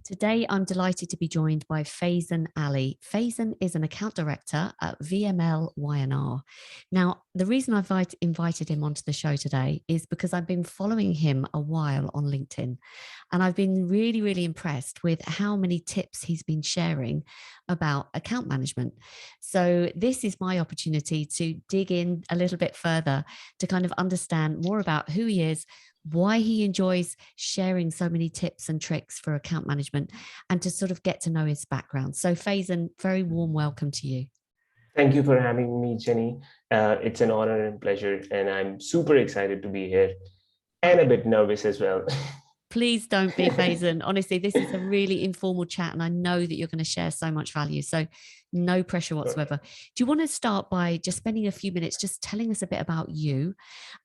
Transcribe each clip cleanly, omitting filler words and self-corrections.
Today, I'm delighted to be joined by Faizan Ali. Faizan is an account director at VMLY&R. Now, the reason I've invited him onto the show today is because I've been following him a while on LinkedIn, and I've been really, really impressed with how many tips he's been sharing about account management. So this is my opportunity to dig in a little bit further to kind of understand more about who he is, why he enjoys sharing so many tips and tricks for account management, and to sort of get to know his background. So Faizan, very warm welcome to you. Thank you for having me, Jenny. It's an honor and pleasure, and I'm super excited to be here and a bit nervous as well. Please don't be, Faizan. Honestly, this is a really informal chat, and I know that you're going to share so much value. So no pressure whatsoever. Do you want to start by just spending a few minutes just telling us a bit about you,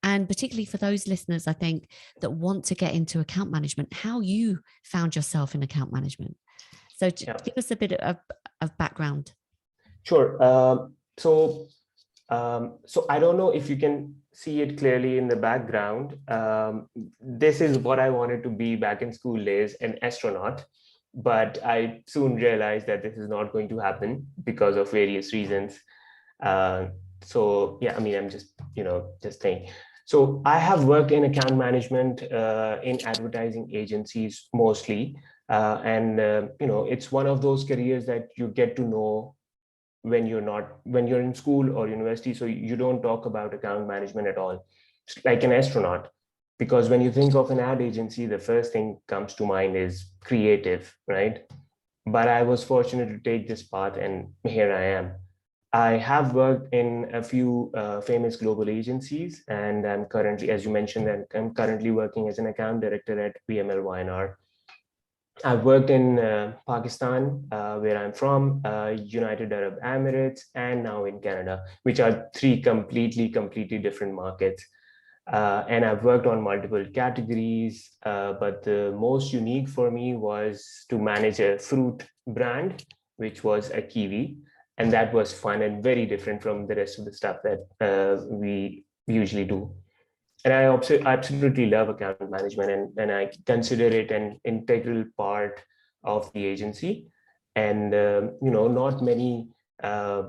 and particularly for those listeners, I think, that want to get into account management, how you found yourself in account management? So give us a bit of background. Sure. So I don't know if you can see it clearly in the background. This is what I wanted to be back in school days, an astronaut. But I soon realized that this is not going to happen because of various reasons. So yeah, I mean, I'm just saying. So I have worked in account management in advertising agencies mostly. It's one of those careers that you get to know when you're in school or university. So you don't talk about account management at all. It's like an astronaut, because when you think of an ad agency, the first thing comes to mind is creative, right? But I was fortunate to take this path, and here I am. I have worked in a few famous global agencies, and I'm currently, as you mentioned, I'm currently working as an account director at VMLY&R. I've worked in Pakistan, where I'm from, United Arab Emirates, and now in Canada, which are three completely different markets. And I've worked on multiple categories, but the most unique for me was to manage a fruit brand, which was a kiwi. And that was fun and very different from the rest of the stuff that we usually do. And I absolutely love account management, and I consider it an integral part of the agency. And not many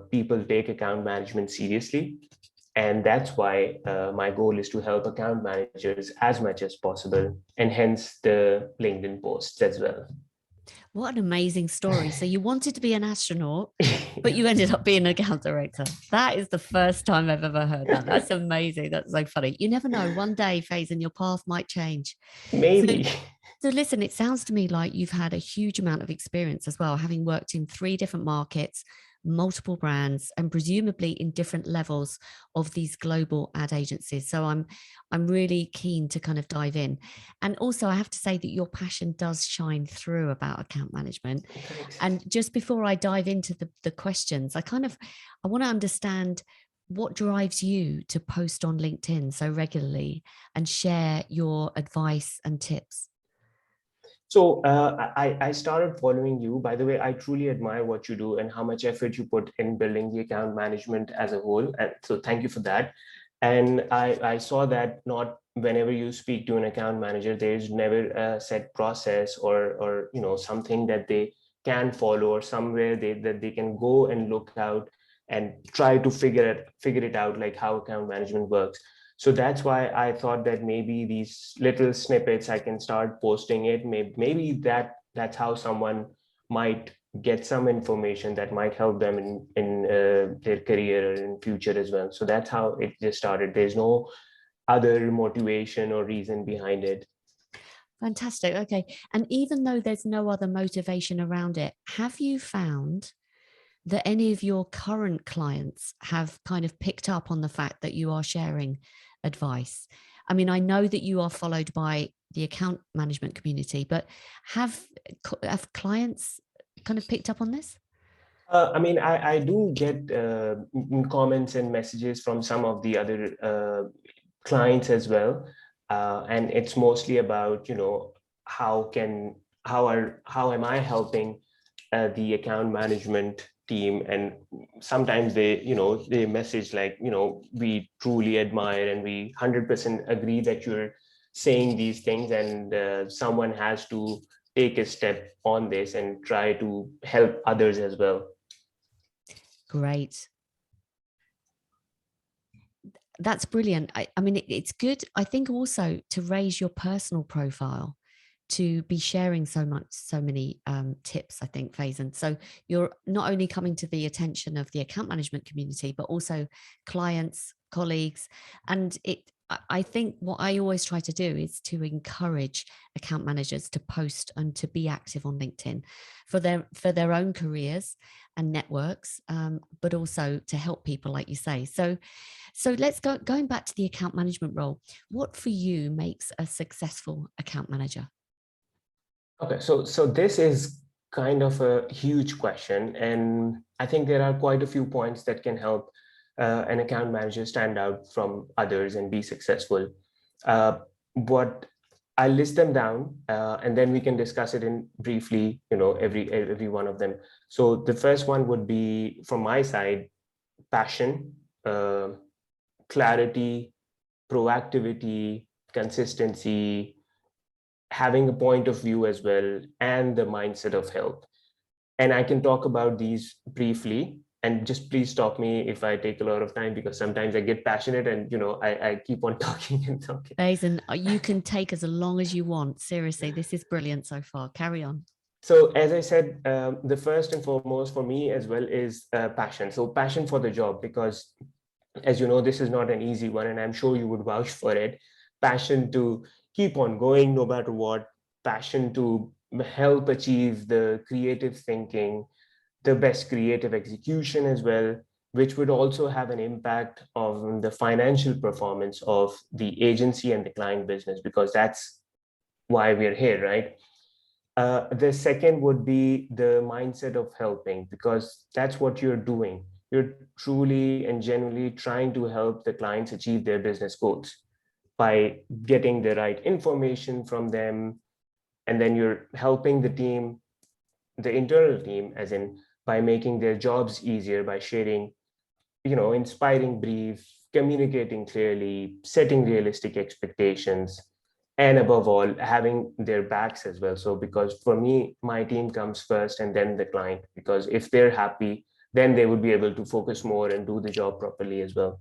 people take account management seriously. And that's why my goal is to help account managers as much as possible, and hence the LinkedIn posts as well. What an amazing story. So you wanted to be an astronaut, but you ended up being an account director. That is the first time I've ever heard that. That's amazing. That's so funny. You never know. One day, Faizan, your path might change. Maybe. So listen, it sounds to me like you've had a huge amount of experience as well, having worked in 3 different markets, multiple brands, and presumably in different levels of these global ad agencies. So I'm really keen to kind of dive in. And also I have to say that your passion does shine through about account management. Thanks. And just before I dive into the questions, I want to understand what drives you to post on LinkedIn so regularly and share your advice and tips. So I started following you. By the way, I truly admire what you do and how much effort you put in building the account management as a whole. And so thank you for that. And I saw that not whenever you speak to an account manager, there's never a set process or something that they can follow, or somewhere that they can go and look out and try to figure it out, like how account management works. So that's why I thought that maybe these little snippets, I can start posting it. Maybe that's how someone might get some information that might help them in their career or in future as well. So that's how it just started. There's no other motivation or reason behind it. Fantastic. Okay. And even though there's no other motivation around it, have you found that any of your current clients have kind of picked up on the fact that you are sharing advice? I mean, I know that you are followed by the account management community, but have clients kind of picked up on this? I mean, I do get comments and messages from some of the other clients as well. And it's mostly about, how am I helping the account management team? And sometimes they message like, we truly admire and we 100% agree that you're saying these things, and someone has to take a step on this and try to help others as well. Great. That's brilliant. I mean, it's good, I think, also to raise your personal profile, to be sharing so many tips, I think, Faizan. So you're not only coming to the attention of the account management community, but also clients, colleagues. And I think what I always try to do is to encourage account managers to post and to be active on LinkedIn for their own careers and networks, but also to help people, like you say. So let's going back to the account management role. What for you makes a successful account manager? Okay, so this is kind of a huge question, and I think there are quite a few points that can help an account manager stand out from others and be successful. But I'll list them down, and then we can discuss it in briefly, every one of them. So the first one would be, from my side, passion, clarity, proactivity, consistency, having a point of view as well, and the mindset of help. And I can talk about these briefly, and just please stop me if I take a lot of time, because sometimes I get passionate and I keep on talking and talking. Faizan, you can take as long as you want. Seriously, this is brilliant so far. Carry on. So as I said, the first and foremost for me as well is passion. So passion for the job, because as you know, this is not an easy one, and I'm sure you would vouch for it. Passion to keep on going no matter what, passion to help achieve the creative thinking, the best creative execution as well, which would also have an impact on the financial performance of the agency and the client business, because that's why we're here, right? The second would be the mindset of helping, because that's what you're doing. You're truly and genuinely trying to help the clients achieve their business goals by getting the right information from them. And then you're helping the team, the internal team, as in by making their jobs easier, by sharing, inspiring briefs, communicating clearly, setting realistic expectations, and above all, having their backs as well. So because for me, my team comes first and then the client, because if they're happy, then they would be able to focus more and do the job properly as well.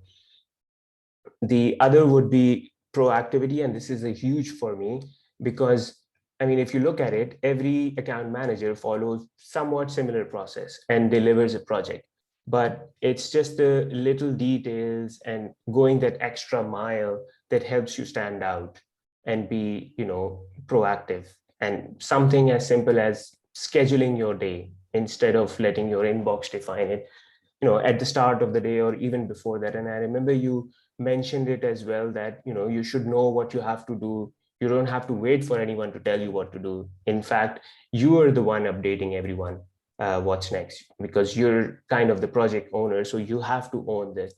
The other would be proactivity, and this is a huge for me, because I mean, if you look at it, every account manager follows somewhat similar process and delivers a project, but it's just the little details and going that extra mile that helps you stand out and be, proactive. And something as simple as scheduling your day instead of letting your inbox define it, at the start of the day or even before that. And I remember you mentioned it as well, that you should know what you have to do. You don't have to wait for anyone to tell you what to do. In fact, you are the one updating everyone what's next, because you're kind of the project owner, so you have to own this.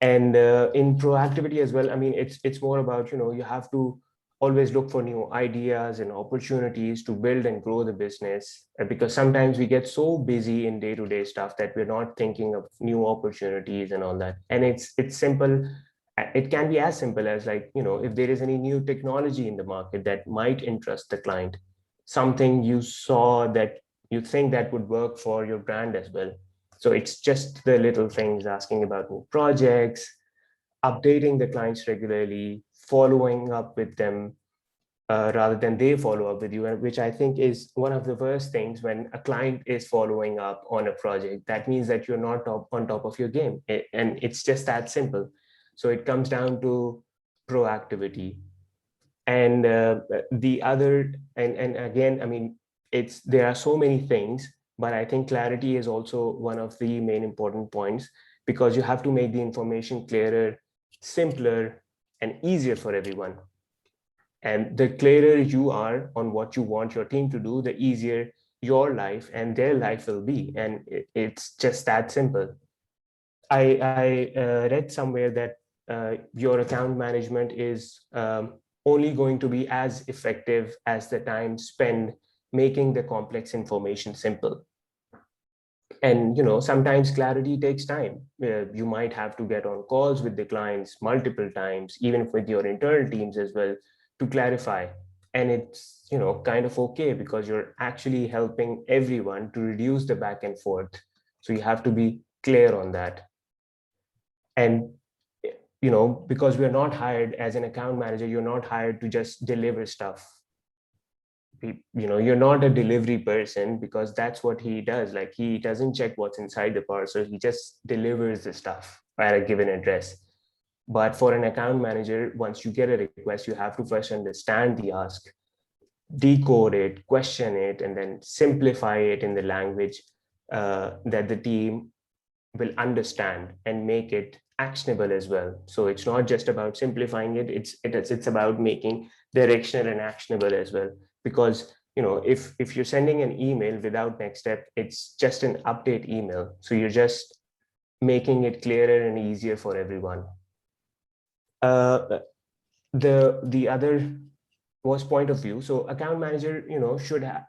And in proactivity as well, I mean, it's more about, you have to always look for new ideas and opportunities to build and grow the business, because sometimes we get so busy in day-to-day stuff that we're not thinking of new opportunities and all that. And it's simple. It can be as simple as, like, if there is any new technology in the market that might interest the client, something you saw that you think that would work for your brand as well. So it's just the little things, asking about new projects, updating the clients regularly, following up with them rather than they follow up with you, which I think is one of the worst things. When a client is following up on a project, that means that you're not on top of your game. And it's just that simple. So it comes down to proactivity. And the other, and again, I mean, there are so many things, but I think clarity is also one of the main important points, because you have to make the information clearer, simpler, and easier for everyone. And the clearer you are on what you want your team to do, the easier your life and their life will be. And it's just that simple. I read somewhere that your account management is only going to be as effective as the time spent making the complex information simple. And sometimes clarity takes time. You might have to get on calls with the clients multiple times, even with your internal teams as well, to clarify. And it's, kind of okay because you're actually helping everyone to reduce the back and forth. So you have to be clear on that. And, because we're not hired as an account manager, you're not hired to just deliver stuff. You're not a delivery person, because that's what he does. Like, he doesn't check what's inside the parcel, he just delivers the stuff at a given address. But for an account manager, once you get a request, you have to first understand the ask, decode it, question it, and then simplify it in the language that the team will understand, and make it actionable as well. So it's not just about simplifying it, it's about making directional and actionable as well. Because, if you're sending an email without next step, it's just an update email. So you're just making it clearer and easier for everyone. The other was point of view. So account manager, should have,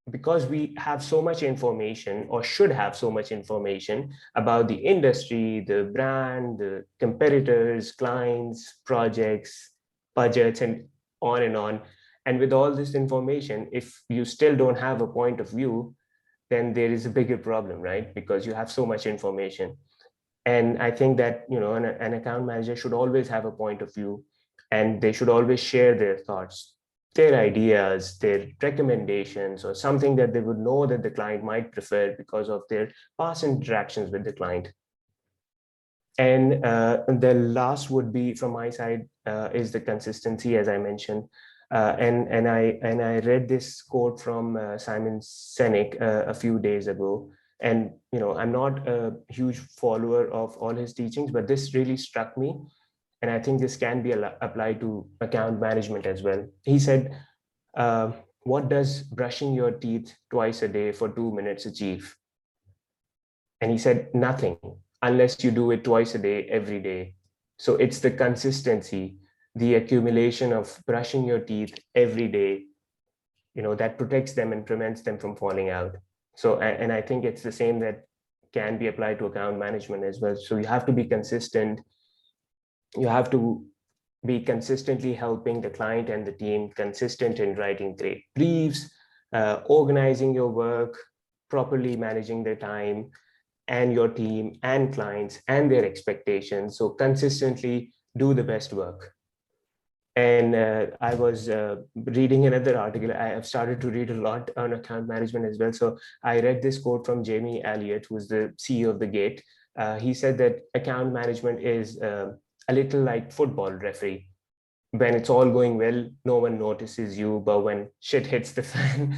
because we have so much information, or should have so much information about the industry, the brand, the competitors, clients, projects, budgets, and on and on. And with all this information, if you still don't have a point of view, then there is a bigger problem, right? Because you have so much information. And I think that, an account manager should always have a point of view, and they should always share their thoughts, their ideas, their recommendations, or something that they would know that the client might prefer because of their past interactions with the client. And the last would be from my side is the consistency, as I mentioned. And I read this quote from Simon Sinek a few days ago. And I'm not a huge follower of all his teachings, but this really struck me. And I think this can be applied to account management as well. He said, what does brushing your teeth twice a day for 2 minutes achieve? And he said, nothing, unless you do it twice a day, every day. So it's the consistency, the accumulation of brushing your teeth every day, that protects them and prevents them from falling out. So, and I think it's the same that can be applied to account management as well. So you have to be consistent. You have to be consistently helping the client and the team, consistent in writing great briefs, organizing your work, properly managing their time, and your team and clients and their expectations. So consistently do the best work. And I was reading another article. I have started to read a lot on account management as well. So I read this quote from Jamie Elliott, who's the CEO of the Gate. He said that account management is a little like football referee. When it's all going well, no one notices you, but when shit hits the fan,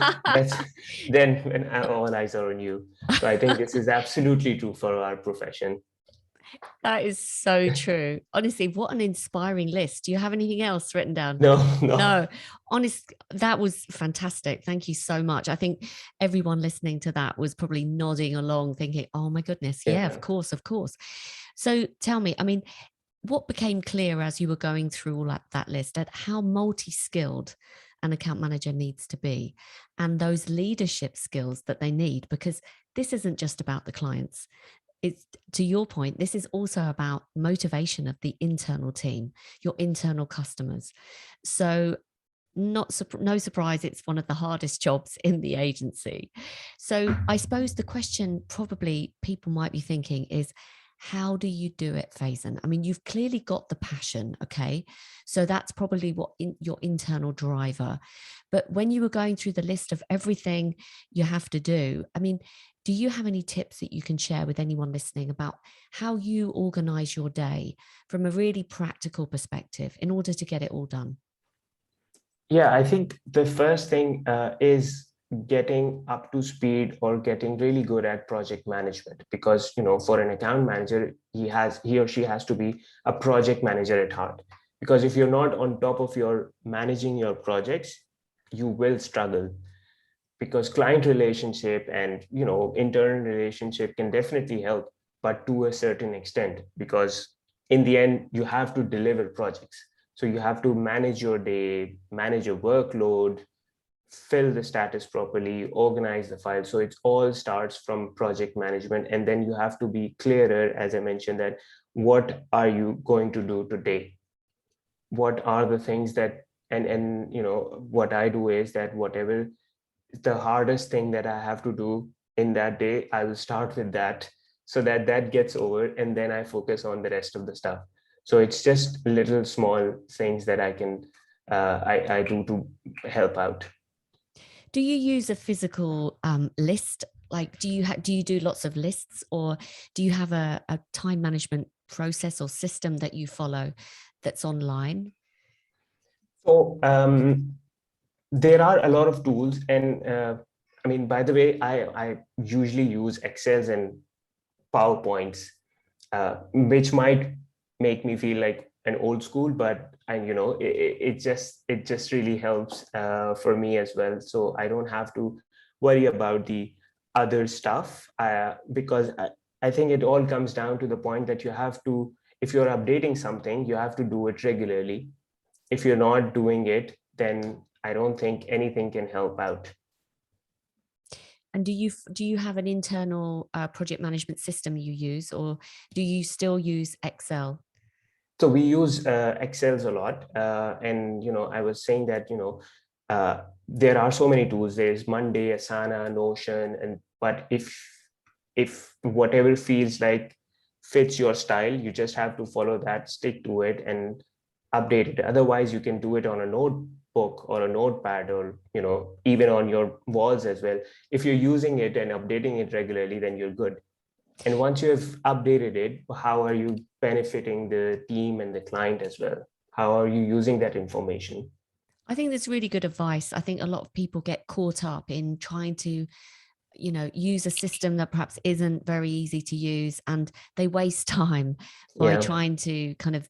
then when all eyes are on you. So I think this is absolutely true for our profession. That is so true. Honestly, what an inspiring list. Do you have anything else written down? No, no. No, honest, that was fantastic. Thank you so much. I think everyone listening to that was probably nodding along, thinking, oh my goodness, yeah, of course, of course. So tell me, I mean, what became clear as you were going through all that list, at how multi-skilled an account manager needs to be, and those leadership skills that they need, because this isn't just about the clients. It's, to your point, this is also about motivation of the internal team, your internal customers. So no surprise, it's one of the hardest jobs in the agency. So I suppose the question probably people might be thinking is, how do you do it, Faizan? I mean, you've clearly got the passion, okay? So that's probably what your internal driver. But when you were going through the list of everything you have to do, I mean, do you have any tips that you can share with anyone listening about how you organize your day from a really practical perspective in order to get it all done? Yeah, I think the first thing is getting up to speed or getting really good at project management, because for an account manager, he or she has to be a project manager at heart. Because if you're not on top of your managing your projects, you will struggle. Because client relationship and internal relationship can definitely help, but to a certain extent, because in the end you have to deliver projects. So you have to manage your day, manage your workload, fill the status properly, organize the file. So it all starts from project management. And then you have to be clearer, as I mentioned, that what are you going to do today? What are the things that And what I do is that whatever the hardest thing that I have to do in that day, I will start with that, so that that gets over, and then I focus on the rest of the stuff. So it's just little small things that I do to help out. Do you use a physical list? Like, do you do lots of lists, or do you have a time management process or system that you follow that's online? So there are a lot of tools, and I mean, by the way, I usually use Excels and PowerPoints, which might make me feel like an old school, but it just really helps for me as well. So I don't have to worry about the other stuff, because I think it all comes down to the point that you have to, if you're updating something, you have to do it regularly. If you're not doing it, then I don't think anything can help out. And do you have an internal project management system you use, or do you still use Excel? So we use Excels a lot, and I was saying that there are so many tools. There's Monday, Asana, Notion, and but if whatever feels like fits your style, you just have to follow that, stick to it, and update it. Otherwise, you can do it on a notebook or a notepad, or even on your walls as well. If you're using it and updating it regularly, then you're good. And once you have updated it, how are you benefiting the team and the client as well? How are you using that information? I think that's really good advice. I think a lot of people get caught up in trying to use a system that perhaps isn't very easy to use, and they waste time by Yeah. trying to kind of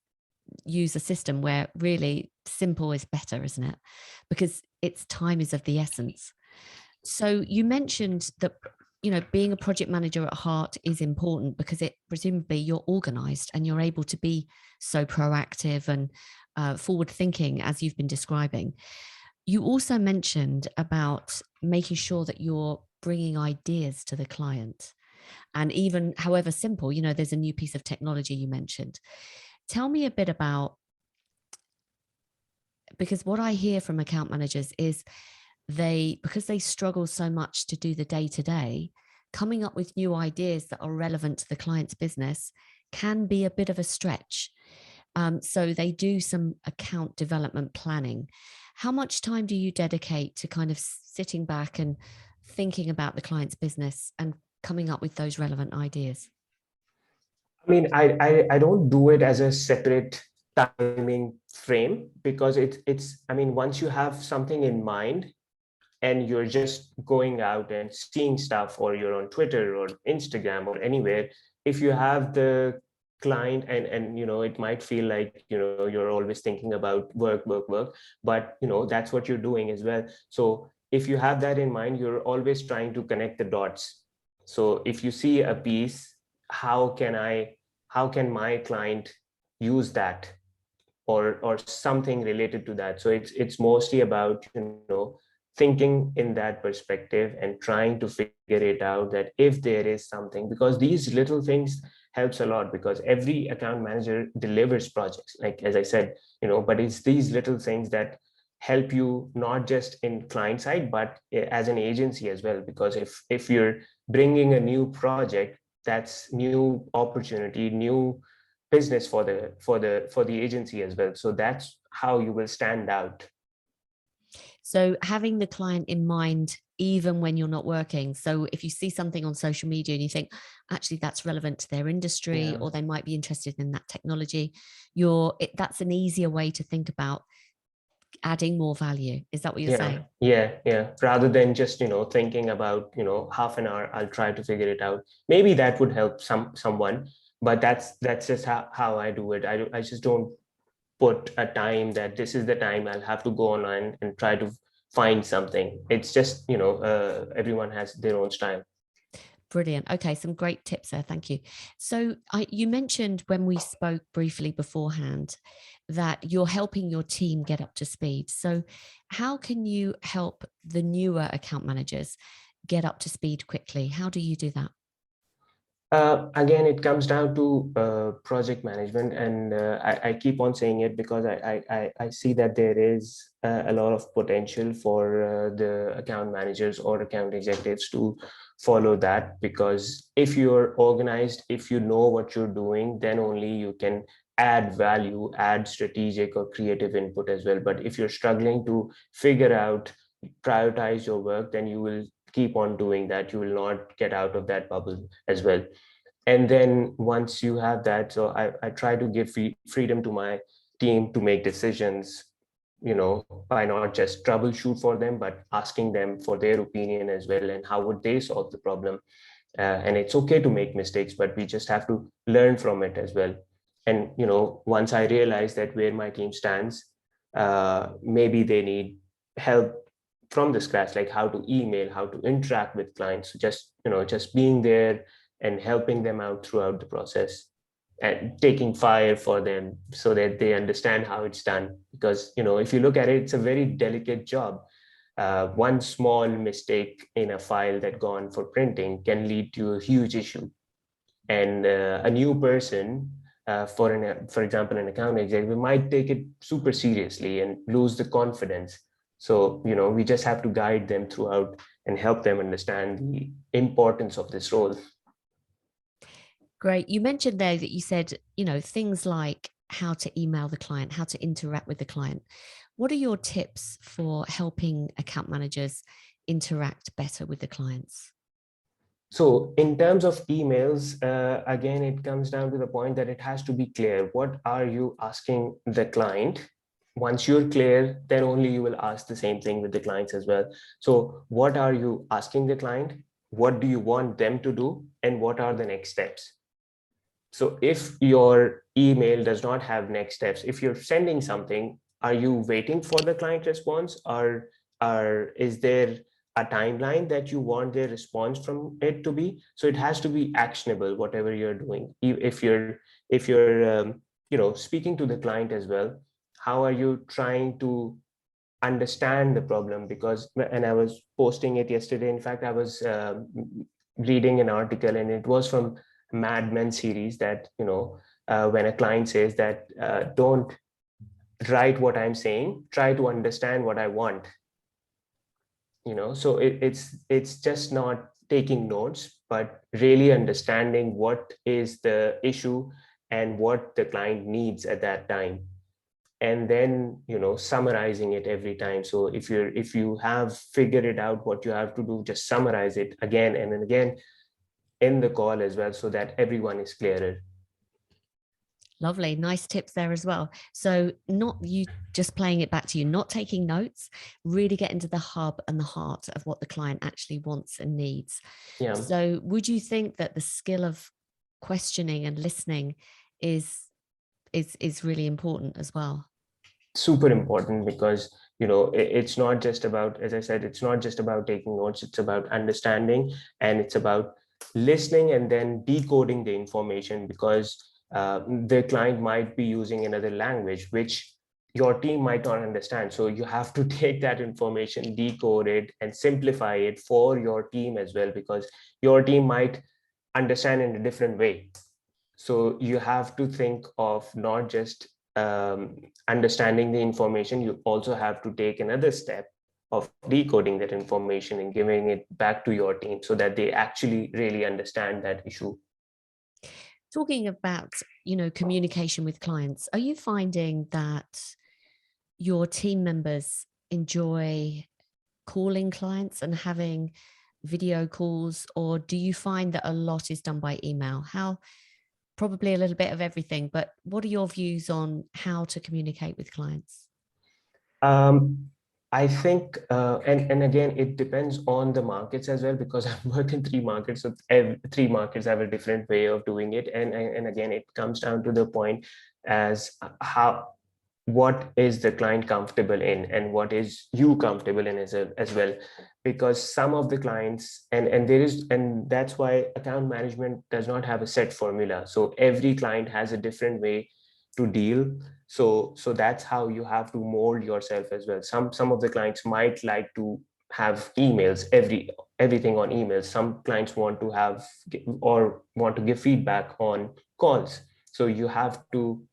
use a system where really simple is better, isn't it? Because it's time is of the essence. So you mentioned that being a project manager at heart is important because it presumably you're organized and you're able to be so proactive and forward thinking as you've been describing. You also mentioned about making sure that you're bringing ideas to the client, and even however simple, there's a new piece of technology you mentioned. Tell me a bit about, because what I hear from account managers is because they struggle so much to do the day to day, coming up with new ideas that are relevant to the client's business can be a bit of a stretch. So they do some account development planning. How much time do you dedicate to kind of sitting back and thinking about the client's business and coming up with those relevant ideas? I mean, I don't do it as a separate timing frame, because it's I mean, once you have something in mind and you're just going out and seeing stuff, or you're on Twitter or Instagram or anywhere, if you have the client, and it might feel like you're always thinking about work, work, work, but that's what you're doing as well. So if you have that in mind, you're always trying to connect the dots. So if you see a piece, how can my client use that, or something related to that. So it's mostly about thinking in that perspective and trying to figure it out, that if there is something, because these little things helps a lot, because every account manager delivers projects, like as I said, but it's these little things that help you, not just in client side, but as an agency as well. Because if you're bringing a new project, that's new opportunity, new business for the agency as well. So that's how you will stand out. So having the client in mind, even when you're not working. So if you see something on social media and you think, actually, that's relevant to their industry, Yeah. or they might be interested in that technology, that's an easier way to think about adding more value. Is that what you're Yeah, saying? yeah. Rather than just thinking about half an hour, I'll try to figure it out. Maybe that would help someone, but that's just how I do it. I just don't put a time that this is the time I'll have to go online and try to find something. It's just everyone has their own style. Brilliant. Okay, some great tips there. Thank you. So you mentioned when we spoke briefly beforehand that you're helping your team get up to speed. So how can you help the newer account managers get up to speed quickly? How do you do that? Again, it comes down to project management, and I keep on saying it because I see that there is a lot of potential for the account managers or account executives to follow that, because if you're organized, if you know what you're doing, then only you can add value, add strategic or creative input as well. But if you're struggling to figure out, prioritize your work, then you will keep on doing that. You will not get out of that bubble as well. And then once you have that, so I try to give freedom to my team to make decisions, by not just troubleshoot for them, but asking them for their opinion as well, and how would they solve the problem. And it's okay to make mistakes, but we just have to learn from it as well. And once I realize that where my team stands, maybe they need help from the scratch, like how to email, how to interact with clients. So just being there and helping them out throughout the process, and taking fire for them so that they understand how it's done. Because if you look at it, it's a very delicate job. One small mistake in a file that gone for printing can lead to a huge issue. And a new person, for example, an account executive, might take it super seriously and lose the confidence. So we just have to guide them throughout and help them understand the importance of this role. Great. You mentioned there that you said, things like how to email the client, how to interact with the client. What are your tips for helping account managers interact better with the clients? So in terms of emails, again, it comes down to the point that it has to be clear. What are you asking the client? Once you're clear, then only you will ask the same thing with the clients as well. So what are you asking the client? What do you want them to do? And what are the next steps? So if your email does not have next steps, if you're sending something, are you waiting for the client response, or is there a timeline that you want their response from it to be? So it has to be actionable, whatever you're doing. If you're speaking to the client as well, how are you trying to understand the problem? Because, and I was posting it yesterday, in fact, I was reading an article, and it was from Mad Men series, that when a client says that, don't write what I'm saying, try to understand what I want. So it's just not taking notes, but really understanding what is the issue and what the client needs at that time, and then summarizing it every time. So if you have figured it out what you have to do, just summarize it again and then again in the call as well, so that everyone is clearer. Lovely. Nice tips there as well. So not you just playing it back to you, not taking notes, really get into the hub and the heart of what the client actually wants and needs. Yeah, So would you think that the skill of questioning and listening is really important as well? super important, because it's not just about, as I said, it's not just about taking notes, it's about understanding, and it's about listening and then decoding the information. Because the client might be using another language which your team might not understand, so you have to take that information, decode it, and simplify it for your team as well, because your team might understand in a different way. So you have to think of not just understanding the information, you also have to take another step of decoding that information and giving it back to your team, so that they actually really understand that issue. Talking about, communication with clients, are you finding that your team members enjoy calling clients and having video calls, or do you find that a lot is done by email? How Probably a little bit of everything, but what are your views on how to communicate with clients? Um, I think, and again, it depends on the markets as well, because I've worked in three markets, so three markets have a different way of doing it. And again, it comes down to the point as how, what is the client comfortable in, and what is you comfortable in as well. Because some of the clients, and that's why account management does not have a set formula. So every client has a different way to deal. So that's how you have to mold yourself as well. Some of the clients might like to have emails, everything on emails. Some clients want to have or want to give feedback on calls. So you have to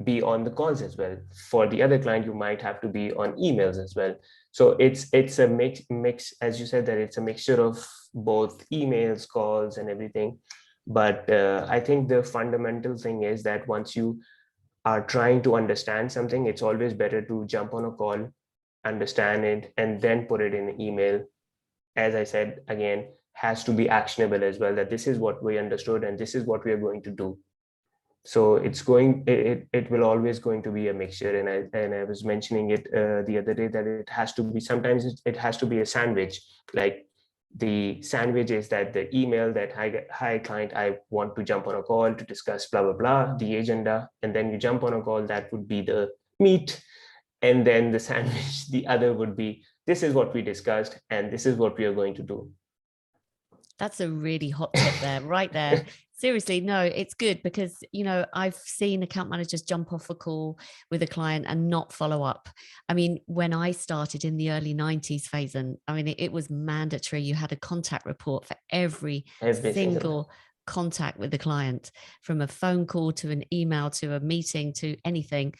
be on the calls as well. For the other client, you might have to be on emails as well. So it's a mix, as you said, that it's a mixture of both emails, calls, and everything. But I think the fundamental thing is that once you are trying to understand something, it's always better to jump on a call, understand it, and then put it in an email. As I said, again, has to be actionable as well, that this is what we understood and this is what we are going to do. So it will always going to be a mixture. And I was mentioning it the other day, that it has to be, sometimes it has to be a sandwich. Like the sandwich is that the email that, hi client, I want to jump on a call to discuss blah blah blah, the agenda, and then you jump on a call, that would be the meat. And then the sandwich, the other would be, this is what we discussed and this is what we are going to do. That's a really hot tip there, right there. Seriously, no, it's good because, I've seen account managers jump off a call with a client and not follow up. I mean, when I started in the early 90s, Faizan, I mean, it was mandatory. You had a contact report for every single contact with the client, from a phone call to an email to a meeting to anything.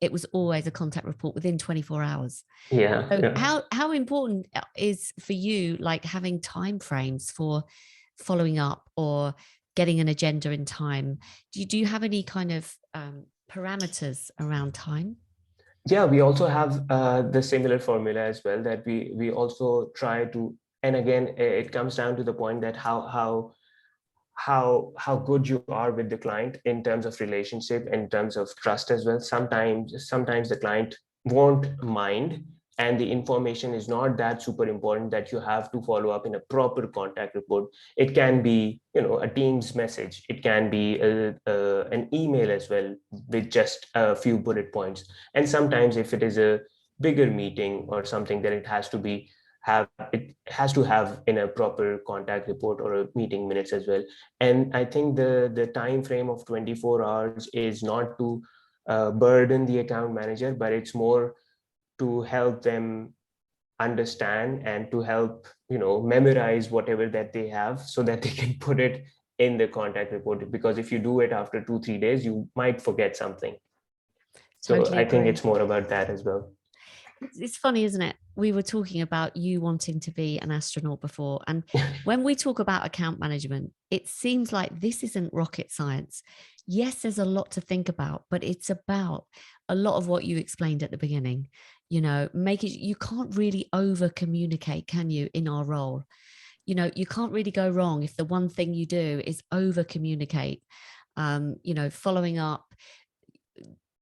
It was always a contact report within 24 hours. Yeah. So Yeah. how important is for you, like having time frames for following up or getting an agenda in time? Do you have any kind of parameters around time? Yeah, we also have the similar formula as well, that we also try to, and again, it comes down to the point that how good you are with the client in terms of relationship, in terms of trust as well. Sometimes the client won't mind, and the information is not that super important that you have to follow up in a proper contact report. It can be, a Teams message, it can be an email as well, with just a few bullet points. And sometimes if it is a bigger meeting or something, then it has to have in a proper contact report or a meeting minutes as well. And I think the time frame of 24 hours is not to burden the account manager, but it's more to help them understand and to help memorize whatever that they have, so that they can put it in the contact report. Because if you do it after 2-3 days, you might forget something. So Totally I think agree. it's more about that as well. It's funny, isn't it? We were talking about you wanting to be an astronaut before. And when we talk about account management, it seems like this isn't rocket science. Yes, there's a lot to think about, but it's about a lot of what you explained at the beginning. You can't really over communicate, can you, in our role? You can't really go wrong if the one thing you do is over communicate, following up,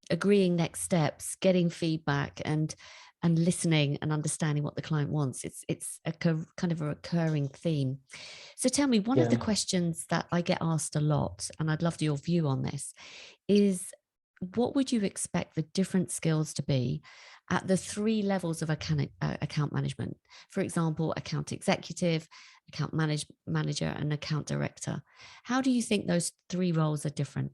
agreeing next steps, getting feedback, and listening and understanding what the client wants. It's a kind of a recurring theme. So tell me, one of the Yeah. questions that I get asked a lot, and I'd love your view on this, is what would you expect the different skills to be at the 3 levels of account management? For example, account executive, account manager, and account director. How do you think those 3 roles are different?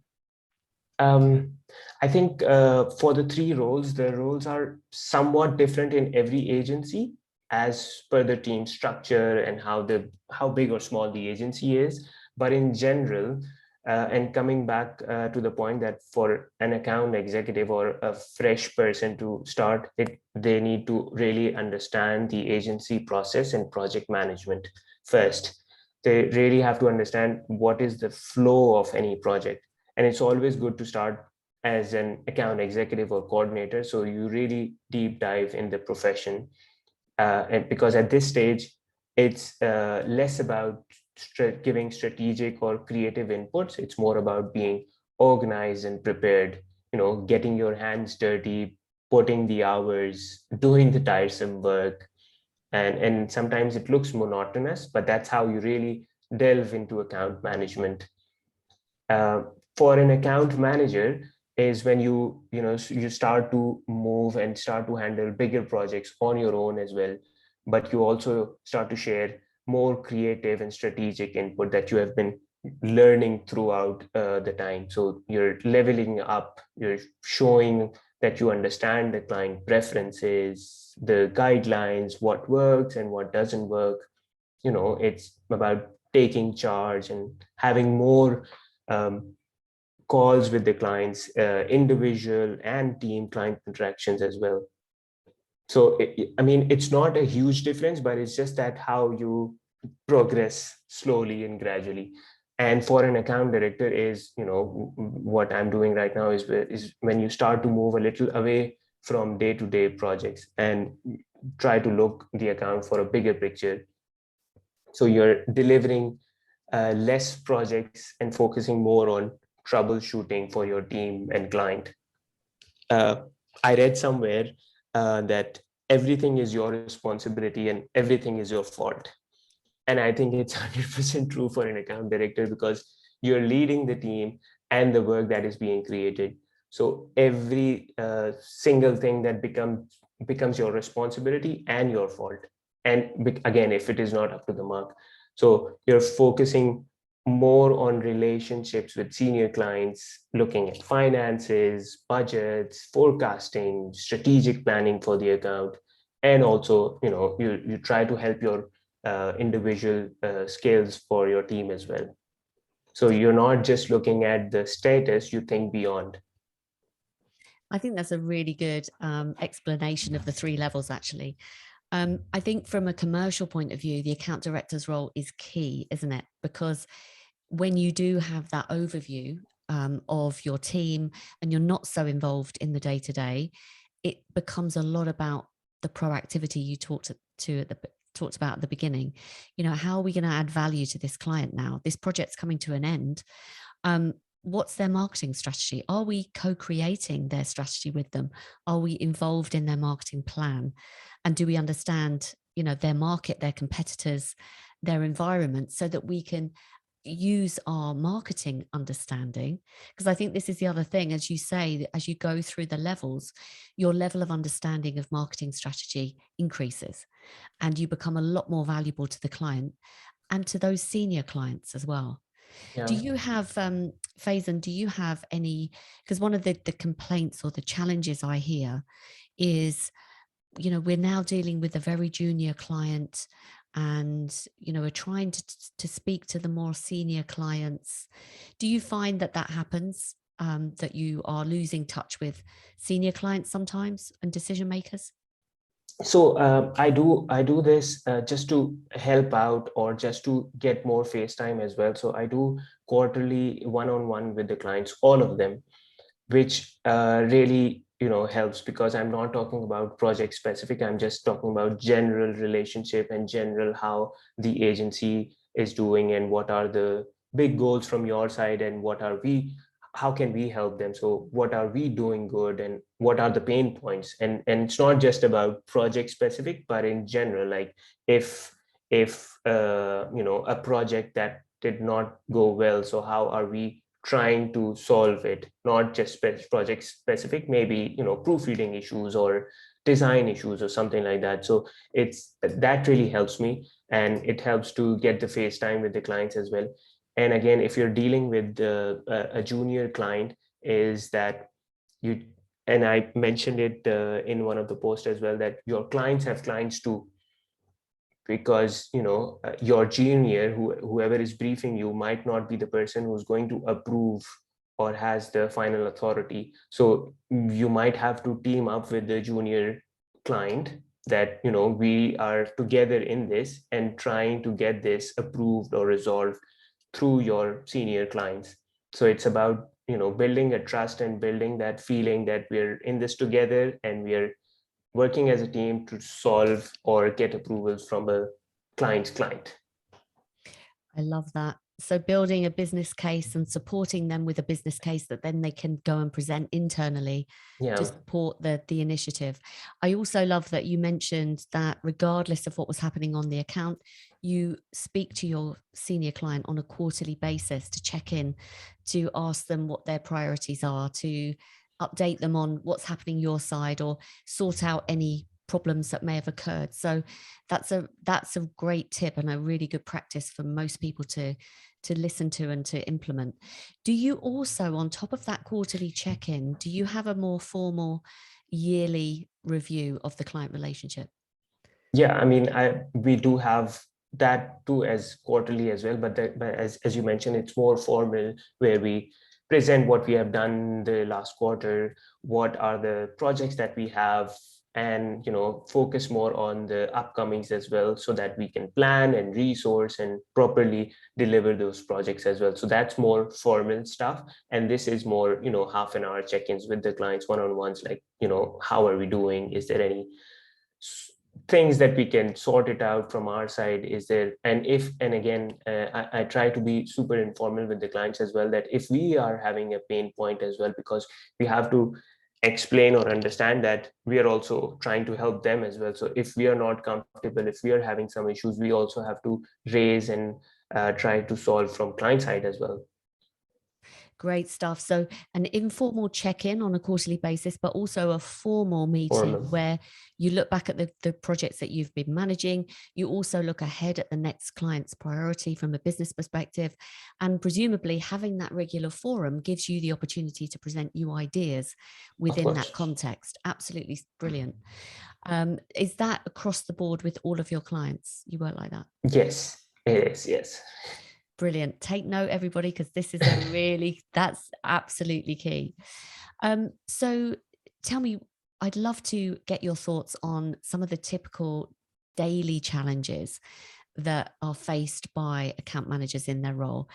I think for the 3 roles, the roles are somewhat different in every agency as per the team structure and how big or small the agency is. But in general, and coming back to the point that for an account executive or a fresh person to start it, they need to really understand the agency process and project management first. They really have to understand what is the flow of any project. And it's always good to start as an account executive or coordinator, so you really deep dive in the profession. And because at this stage, it's less about giving strategic or creative inputs. It's more about being organized and prepared, getting your hands dirty, putting the hours, doing the tiresome work. And sometimes it looks monotonous, but that's how you really delve into account management. uh, for an account manager is when you start to move and start to handle bigger projects on your own as well, but you also start to share more creative and strategic input that you have been learning throughout the time. So you're leveling up, you're showing that you understand the client preferences, the guidelines, what works and what doesn't work. It's about taking charge and having more calls with the clients, individual and team client interactions as well. So, I mean, it's not a huge difference, but it's just that how you progress slowly and gradually. And for an account director is, what I'm doing right now is when you start to move a little away from day-to-day projects and try to look the account for a bigger picture. So you're delivering less projects and focusing more on troubleshooting for your team and client. I read somewhere that everything is your responsibility and everything is your fault. And I think it's 100% true for an account director, because you're leading the team and the work that is being created. So every single thing that becomes your responsibility and your fault. And again, if it is not up to the mark. So you're focusing more on relationships with senior clients, looking at finances, budgets, forecasting, strategic planning for the account. And also, you try to help your individual skills for your team as well. So you're not just looking at the status, you think beyond. I think that's a really good explanation of the 3 levels, actually. I think from a commercial point of view, the account director's role is key, isn't it? Because when you do have that overview of your team and you're not so involved in the day-to-day, it becomes a lot about the proactivity you talked about at the beginning. How are we going to add value to this client now? This project's coming to an end. What's their marketing strategy? Are we co-creating their strategy with them? Are we involved in their marketing plan? And do we understand, their market, their competitors, their environment, so that we can use our marketing understanding? Because I think this is the other thing, as you say, as you go through the levels, your level of understanding of marketing strategy increases and you become a lot more valuable to the client and to those senior clients as well. Yeah. Do you have, Faizan, do you have any, because one of the complaints or the challenges I hear is, we're now dealing with a very junior client and, we're trying to speak to the more senior clients. Do you find that happens, that you are losing touch with senior clients sometimes and decision makers? So I do this just to help out or just to get more face time as well. So I do quarterly one-on-one with the clients, all of them, which really helps, because I'm not talking about project specific. I'm just talking about general relationship and general how the agency is doing and what are the big goals from your side and how can we help them. So what are we doing good and what are the pain points? And it's not just about project specific, but in general, like if a project that did not go well, so how are we trying to solve it? Not just project specific, maybe proofreading issues or design issues or something like that. So that really helps me, and it helps to get the face time with the clients as well. And again, if you're dealing with a junior client, is that you, and I mentioned it in one of the posts as well, that your clients have clients too, because your junior, whoever is briefing you, might not be the person who's going to approve or has the final authority. So you might have to team up with the junior client, that we are together in this and trying to get this approved or resolved through your senior clients. So it's about building a trust and building that feeling that we're in this together and we're working as a team to solve or get approvals from a client's client. I love that. So building a business case and supporting them with a business case that then they can go and present internally to support the initiative. I also love that you mentioned that regardless of what was happening on the account, you speak to your senior client on a quarterly basis to check in, to ask them what their priorities are, to update them on what's happening your side, or sort out any problems that may have occurred. So that's a great tip and a really good practice for most people to listen to and to implement. Do you also, on top of that quarterly check-in, do you have a more formal yearly review of the client relationship? Yeah, I mean, we do have that too as quarterly as well, but as you mentioned, it's more formal, where we present what we have done the last quarter, what are the projects that we have, and focus more on the upcomings as well, so that we can plan and resource and properly deliver those projects as well. So that's more formal stuff, and this is more half an hour check-ins with the clients, one-on-ones, like how are we doing, is there any things that we can sort it out from our side, is there, and again, I try to be super informal with the clients as well, that if we are having a pain point as well, because we have to explain or understand that we are also trying to help them as well. So if we are not comfortable, if we are having some issues, we also have to raise and try to solve from client side as well. Great stuff. So an informal check-in on a quarterly basis, but also a formal meeting where you look back at the projects that you've been managing. You also look ahead at the next client's priority from a business perspective. And presumably having that regular forum gives you the opportunity to present new ideas within that context. Absolutely brilliant. Is that across the board with all of your clients? You work like that? Yes, it is. Yes. Brilliant. Take note, everybody, because this is that's absolutely key. So tell me, I'd love to get your thoughts on some of the typical daily challenges that are faced by account managers in their role,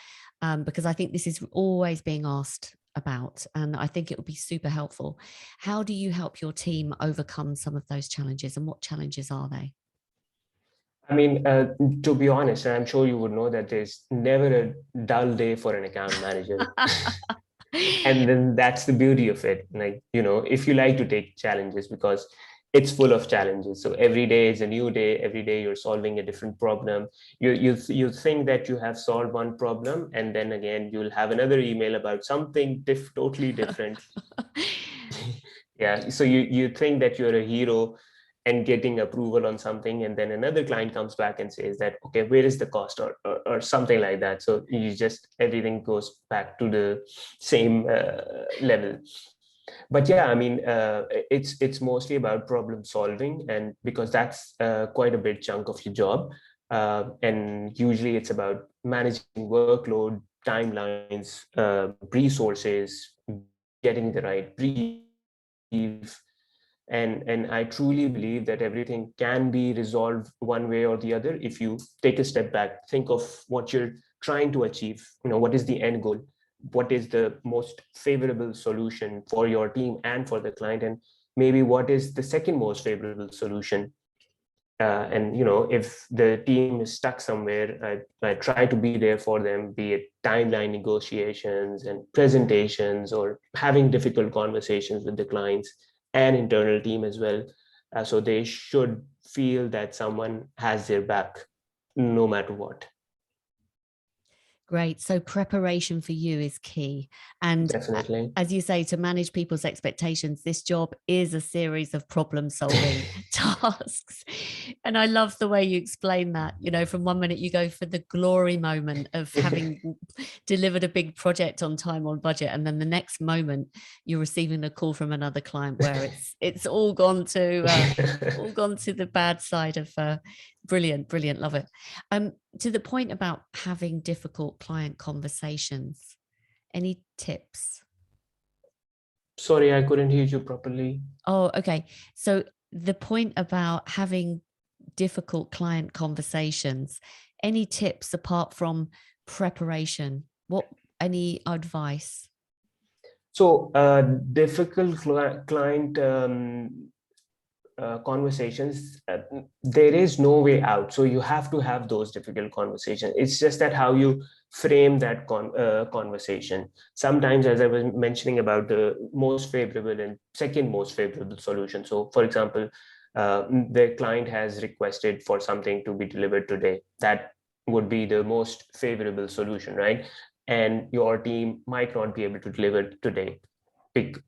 because I think this is always being asked about, and I think it would be super helpful. How do you help your team overcome some of those challenges, and what challenges are they? I mean, to be honest, and I'm sure you would know that there's never a dull day for an account manager. And then that's the beauty of it. Like, if you like to take challenges, because it's full of challenges. So every day is a new day. Every day you're solving a different problem. You think that you have solved one problem, and then again, you'll have another email about something totally different. Yeah. So you think that you're a hero and getting approval on something, and then another client comes back and says that, okay, where is the cost, or something like that. So everything goes back to the same level. But yeah, I mean, it's mostly about problem solving, and because that's quite a big chunk of your job, and usually it's about managing workload, timelines, resources, getting the right brief. And I truly believe that everything can be resolved one way or the other if you take a step back, think of what you're trying to achieve. What is the end goal? What is the most favorable solution for your team and for the client? And maybe what is the second most favorable solution? And if the team is stuck somewhere, I try to be there for them, be it timeline negotiations and presentations, or having difficult conversations with the clients and internal team as well. So they should feel that someone has their back no matter what. Great. So preparation for you is key. And definitely, as you say, to manage people's expectations, this job is a series of problem solving tasks. And I love the way you explain that. From one minute you go for the glory moment of having delivered a big project on time, on budget, and then the next moment you're receiving a call from another client where it's all gone to the bad side of brilliant, love it. To the point about having difficult client conversations, any tips? Sorry, I couldn't hear you properly. Oh, okay. So the point about having difficult client conversations, any tips apart from preparation? Any advice? So difficult client conversations, there is no way out. So you have to have those difficult conversations. It's just that how you frame that conversation. Sometimes, as I was mentioning about the most favorable and second most favorable solution. So for example, the client has requested for something to be delivered today. That would be the most favorable solution, right? And your team might not be able to deliver today.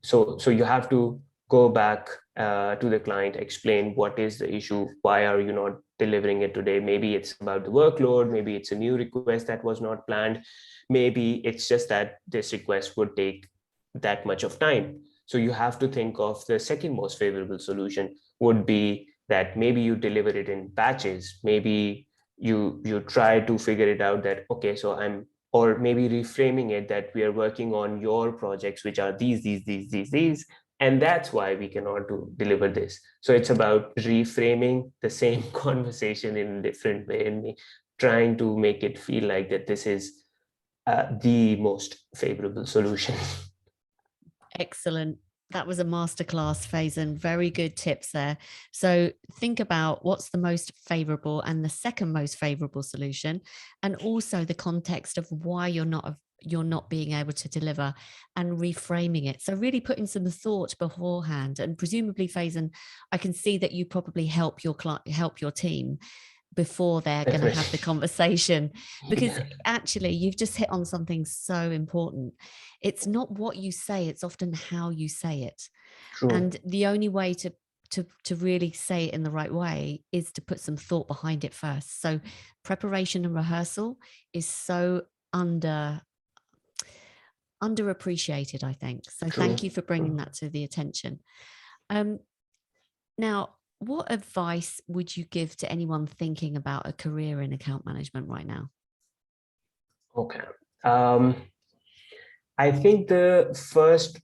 So you have to go back to the client, explain what is the issue, why are you not delivering it today. Maybe it's about the workload, maybe it's a new request that was not planned, maybe it's just that this request would take that much of time. So you have to think of the second most favorable solution would be that maybe you deliver it in batches. Maybe you try to figure it out that, okay, so or maybe reframing it that we are working on your projects, which are these, and that's why we cannot deliver this. So it's about reframing the same conversation in a different way and trying to make it feel like that this is the most favorable solution. Excellent. That was a masterclass, Faizan. Very good tips there. So think about what's the most favorable and the second most favorable solution, and also the context of why you're not being able to deliver, and reframing it. So really putting some thought beforehand. And presumably, Faizan, I can see that you probably help your team before they're going to have the conversation, because Yeah. actually you've just hit on something so important. It's not what you say, it's often how you say it. True. And the only way to really say it in the right way is to put some thought behind it first. So preparation and rehearsal is so underappreciated, I think. So thank you True. for bringing that to the attention. um Now, what advice would you give to anyone thinking about a career in account management right now? Okay. Um, I think the first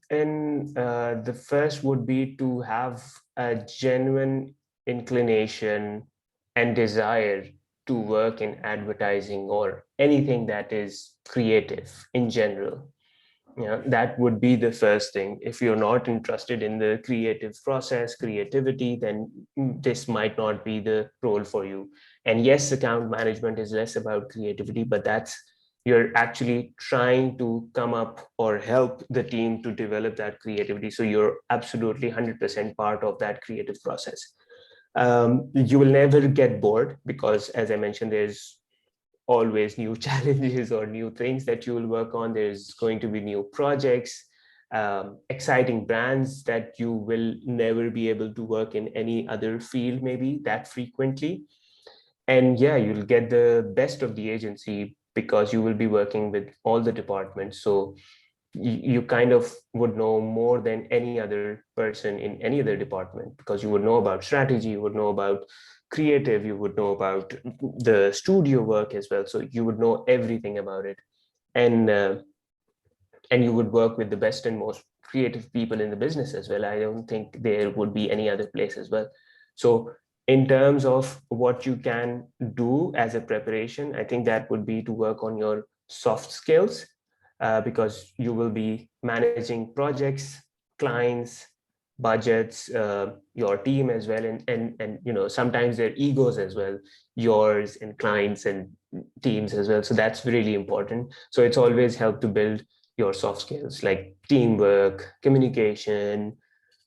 would be to have a genuine inclination and desire to work in advertising or anything that is creative in general. Yeah, that would be the first thing. If you're not interested in the creative process, creativity, then this might not be the role for you. And yes, account management is less about creativity, but that's you're actually trying to come up or help the team to develop that creativity. So you're absolutely 100% part of that creative process. You will never get bored because, as I mentioned, there's always new challenges or new things that you will work on. There's going to be new projects, exciting brands that you will never be able to work in any other field, maybe that frequently. And yeah, you'll get the best of the agency because you will be working with all the departments. So you kind of would know more than any other person in any other department because you would know about strategy, you would know about creative, you would know about the studio work as well. So you would know everything about it, and uh, and you would work with the best and most creative people in the business as well. I don't think there would be any other place as well. So in terms of what you can do as a preparation, I think that would be to work on your soft skills, because you will be managing projects, clients, budgets, your team as well, and sometimes their egos as well, yours and clients and teams as well. So that's really important. So it's always helped to build your soft skills like teamwork, communication,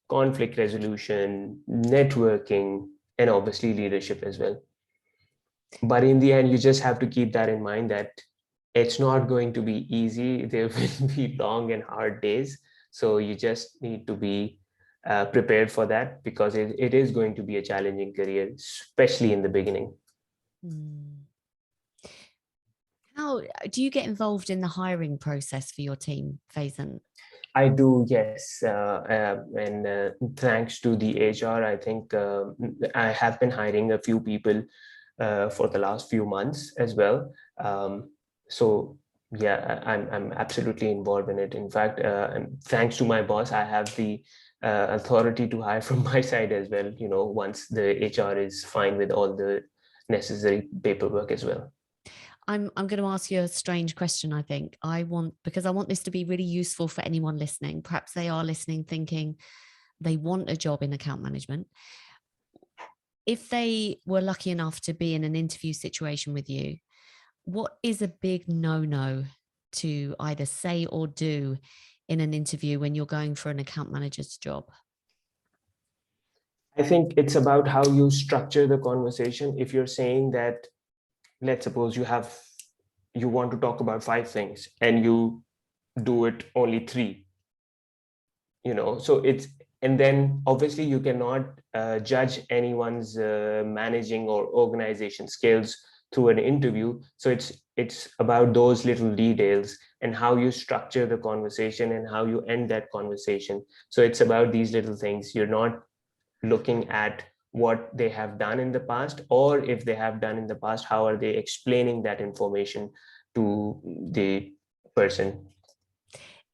conflict resolution, networking, and obviously leadership as well. But in the end, you just have to keep that in mind that it's not going to be easy. There will be long and hard days. So you just need to be prepared for that because it is going to be a challenging career, especially in the beginning. Hmm. How do you get involved in the hiring process for your team, Faizan? I do, yes. And thanks to the HR, I think I have been hiring a few people for the last few months as well. So yeah, I'm absolutely involved in it. In fact, and thanks to my boss, I have the authority to hire from my side as well. Once the HR is fine with all the necessary paperwork as well. I'm going to ask you a strange question. I think because I want this to be really useful for anyone listening. Perhaps they are listening thinking they want a job in account management. If they were lucky enough to be in an interview situation with you, what is a big no-no to either say or do in an interview when you're going for an account manager's job? I think it's about how you structure the conversation. If you're saying that, let's suppose you want to talk about five things and you do it only three, so And then obviously you cannot judge anyone's managing or organization skills through an interview. So it's about those little details and how you structure the conversation and how you end that conversation. So it's about these little things. You're not looking at what they have done in the past, or if they have done in the past, how are they explaining that information to the person.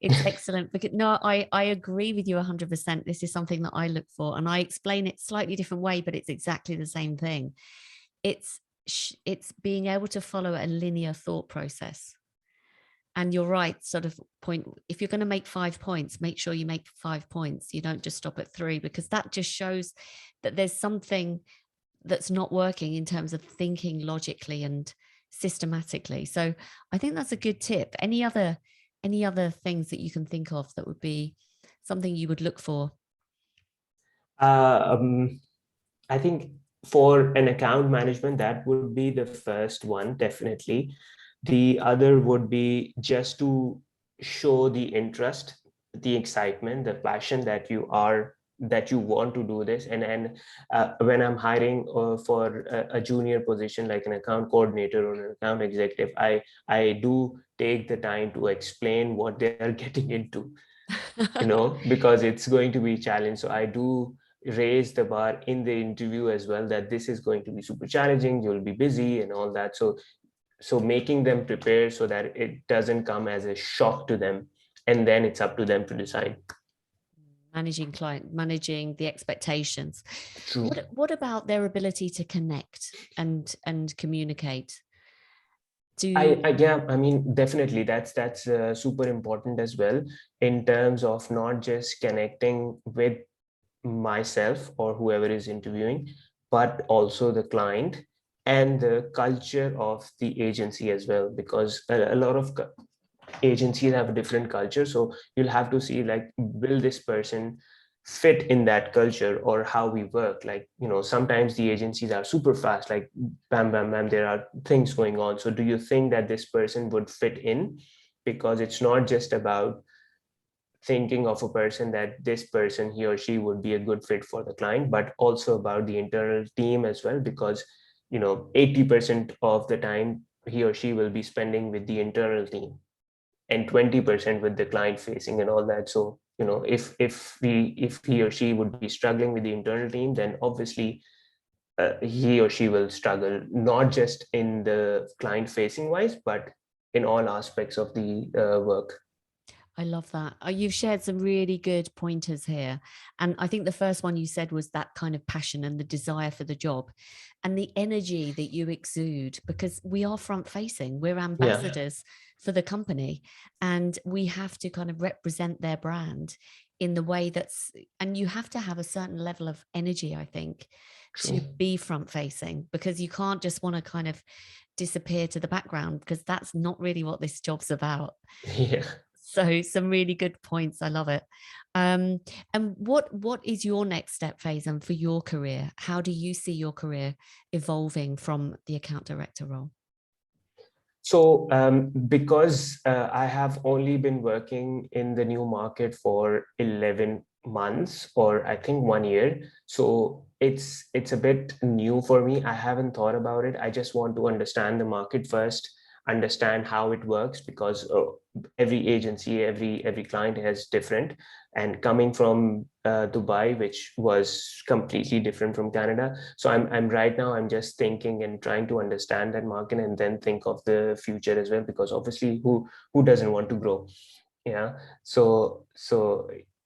It's excellent because no, I agree with you 100%. This is something that I look for, and I explain it slightly different way, but it's exactly the same thing. It's being able to follow a linear thought process. And you're right, sort of point, if you're going to make 5 points, make sure you make 5 points. You don't just stop at 3, because that just shows that there's something that's not working in terms of thinking logically and systematically. So I think that's a good tip. Any other things that you can think of that would be something you would look for? I think for an account management, that would be the first one, definitely. The other would be just to show the interest, the excitement, the passion that you want to do this. And when I'm hiring for a junior position like an account coordinator or an account executive, I do take the time to explain what they are getting into, because it's going to be a challenge. So I do raise the bar in the interview as well, that this is going to be super challenging, you'll be busy and all that. So making them prepare so that it doesn't come as a shock to them, and then it's up to them to decide. Managing the expectations. True. What about their ability to connect and communicate? Yeah, I mean, definitely that's super important as well, in terms of not just connecting with myself or whoever is interviewing, but also the client and the culture of the agency as well, because a lot of agencies have a different culture. So you'll have to see, like, will this person fit in that culture, or how we work. Like, sometimes the agencies are super fast, like bam bam bam, there are things going on. So do you think that this person would fit in? Because it's not just about thinking of a person that this person, he or she, would be a good fit for the client, but also about the internal team as well, because 80% of the time he or she will be spending with the internal team, and 20% with the client facing and all that. So if he or she would be struggling with the internal team, then obviously he or she will struggle, not just in the client facing wise, but in all aspects of the work. I love that. You've shared some really good pointers here. And I think the first one you said was that kind of passion and the desire for the job and the energy that you exude, because we are front facing, we're ambassadors for the company, and we have to kind of represent their brand in the way and you have to have a certain level of energy, I think, True. to be front facing, because you can't just want to kind of disappear to the background, because that's not really what this job's about. Yeah. So some really good points. I love it. And what is your next step, Faizan, for your career? How do you see your career evolving from the account director role? So because I have only been working in the new market for 11 months, or I think 1 year. So it's a bit new for me. I haven't thought about it. I just want to understand the market first, understand how it works, because every agency, every client has different. And coming from Dubai, which was completely different from Canada. So I'm right now, I'm just thinking and trying to understand that market, and then think of the future as well, because obviously who doesn't want to grow? Yeah. So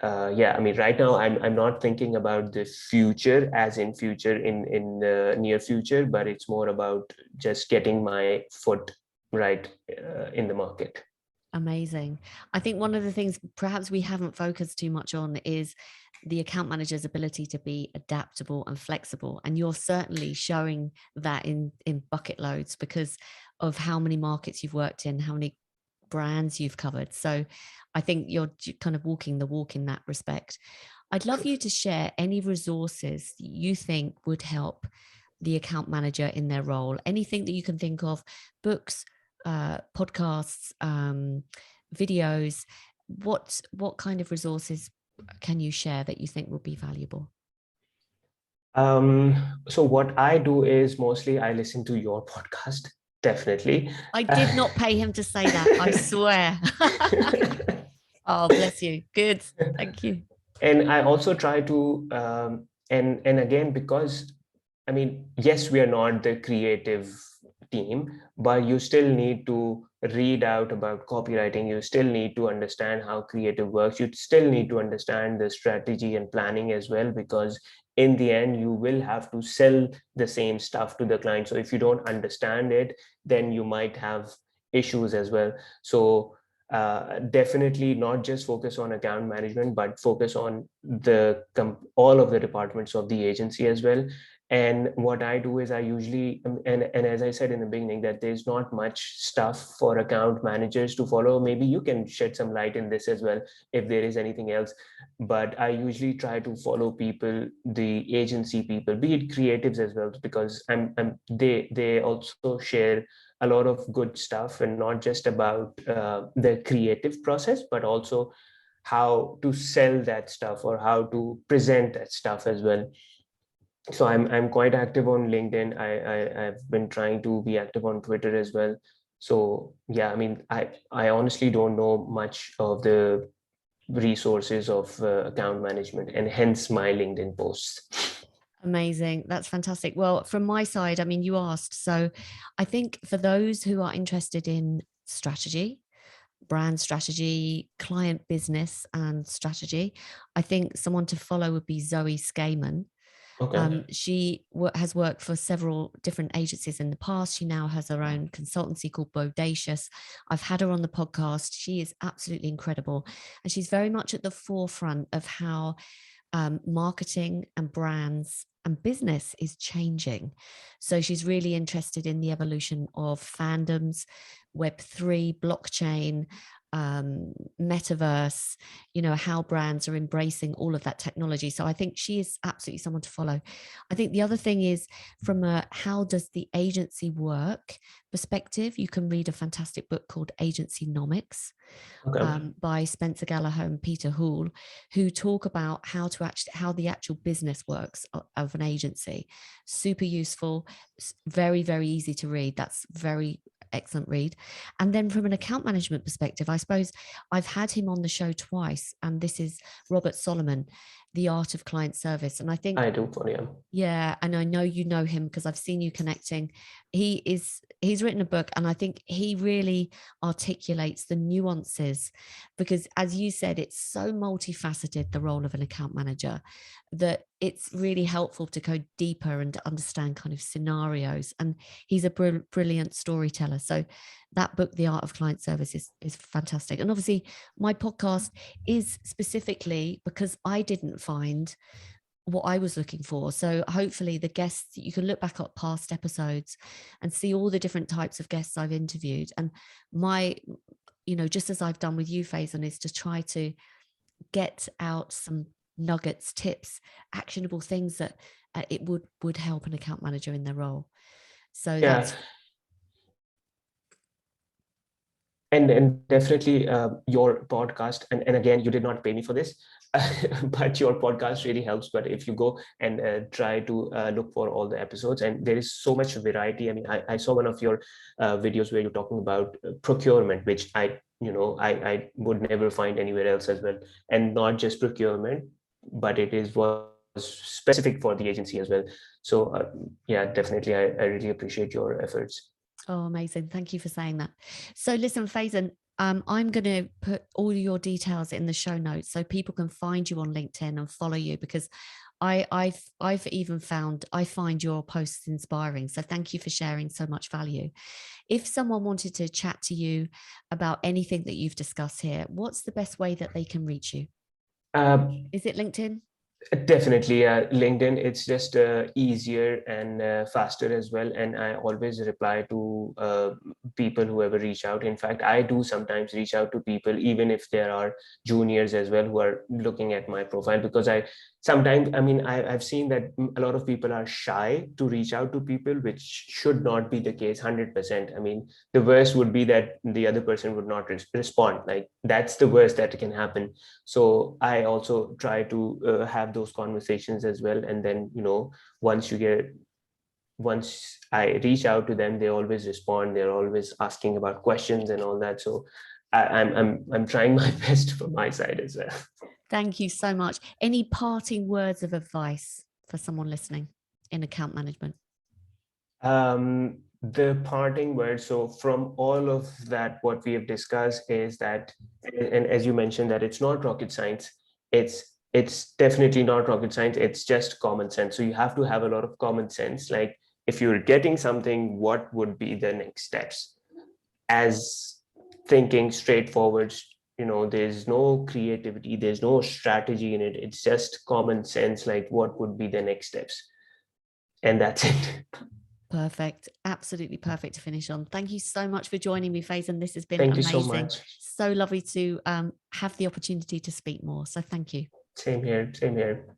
yeah, I mean, right now I'm not thinking about the future as in future in the near future, but it's more about just getting my foot right in the market. Amazing. I think one of the things perhaps we haven't focused too much on is the account manager's ability to be adaptable and flexible. And you're certainly showing that in bucket loads, because of how many markets you've worked in, how many brands you've covered. So I think you're kind of walking the walk in that respect. I'd love you to share any resources you think would help the account manager in their role. Anything that you can think of, books, podcasts, videos. What kind of resources can you share that you think will be valuable? So what I do is mostly I listen to your podcast, definitely. I did not pay him to say that, I swear. Oh, bless you. Good. Thank you. And I also try to and again, because I mean, yes, we are not the creative team, but you still need to read out about copywriting. You still need to understand how creative works. You still need to understand the strategy and planning as well, because in the end, you will have to sell the same stuff to the client. So if you don't understand it, then you might have issues as well. So definitely not just focus on account management, but focus on all of the departments of the agency as well. And what I do is I usually, and as I said in the beginning, that there's not much stuff for account managers to follow. Maybe you can shed some light in this as well, if there is anything else. But I usually try to follow people, the agency people, be it creatives as well, because they also share a lot of good stuff, and not just about the creative process, but also how to sell that stuff or how to present that stuff as well. So I'm quite active on LinkedIn. I've been trying to be active on Twitter as well. So yeah, I mean, I honestly don't know much of the resources of account management, and hence my LinkedIn posts. Amazing. That's fantastic. Well, from my side, I mean, you asked. So I think for those who are interested in strategy, brand strategy, client business and strategy, I think someone to follow would be Zoe Skayman. Okay. She has worked for several different agencies in the past. She now has her own consultancy called Bodacious. I've had her on the podcast. She is absolutely incredible. And she's very much at the forefront of how marketing and brands and business is changing. So she's really interested in the evolution of fandoms, Web3, blockchain, metaverse, how brands are embracing all of that technology. So I think she is absolutely someone to follow. I think the other thing is, from a how does the agency work perspective, you can read a fantastic book called Agency Nomics Okay. by Spencer Gallagher and Peter Hall, who talk about how the actual business works of an agency. Super useful, very, very easy to read. That's very excellent read. And then from an account management perspective, I suppose I've had him on the show twice, and this is Robert Solomon, The Art of Client Service. And I think, I do for you. yeah, and I know you know him because I've seen you connecting. He's written a book, and I think he really articulates the nuances, because as you said, it's so multifaceted, the role of an account manager, that it's really helpful to go deeper and to understand kind of scenarios. And he's a brilliant storyteller. So that book, The Art of Client Service, is fantastic. And obviously my podcast is specifically because I didn't find what I was looking for. So hopefully the guests, you can look back at past episodes and see all the different types of guests I've interviewed. And my, just as I've done with you, Faizan, is to try to get out some nuggets, tips, actionable things that it would help an account manager in their role. So Yeah. that's And definitely your podcast, and again, you did not pay me for this, but your podcast really helps. But if you go and try to look for all the episodes, and there is so much variety. I mean, I saw one of your videos where you're talking about procurement, which I would never find anywhere else as well. And not just procurement, but was specific for the agency as well. So yeah, definitely, I really appreciate your efforts. Oh, amazing. Thank you for saying that. So listen, Faizan, I'm going to put all your details in the show notes so people can find you on LinkedIn and follow you, because I've even found I find your posts inspiring. So thank you for sharing so much value. If someone wanted to chat to you about anything that you've discussed here, what's the best way that they can reach you? Is it LinkedIn? Definitely, LinkedIn. It's just easier and faster as well. And I always reply to people who ever reach out. In fact, I do sometimes reach out to people, even if there are juniors as well who are looking at my profile, because sometimes, I mean, I've seen that a lot of people are shy to reach out to people, which should not be the case 100%. I mean, the worst would be that the other person would not respond. Like, that's the worst that can happen. So I also try to have those conversations as well. And then, once I reach out to them, they always respond. They're always asking about questions and all that. So I'm trying my best from my side as well. Thank you so much. Any parting words of advice for someone listening in account management? The parting word, so from all of that, what we have discussed is that, and as you mentioned, that it's not rocket science. It's definitely not rocket science. It's just common sense. So you have to have a lot of common sense. Like, if you're getting something, what would be the next steps? As thinking straightforward, there's no creativity, there's no strategy in it. It's just common sense. Like, what would be the next steps? And that's it. Perfect. Absolutely perfect to finish on. Thank you so much for joining me, Faizan. This has been Thank you amazing. so much. So lovely to have the opportunity to speak more. So thank you. Same here. Same here.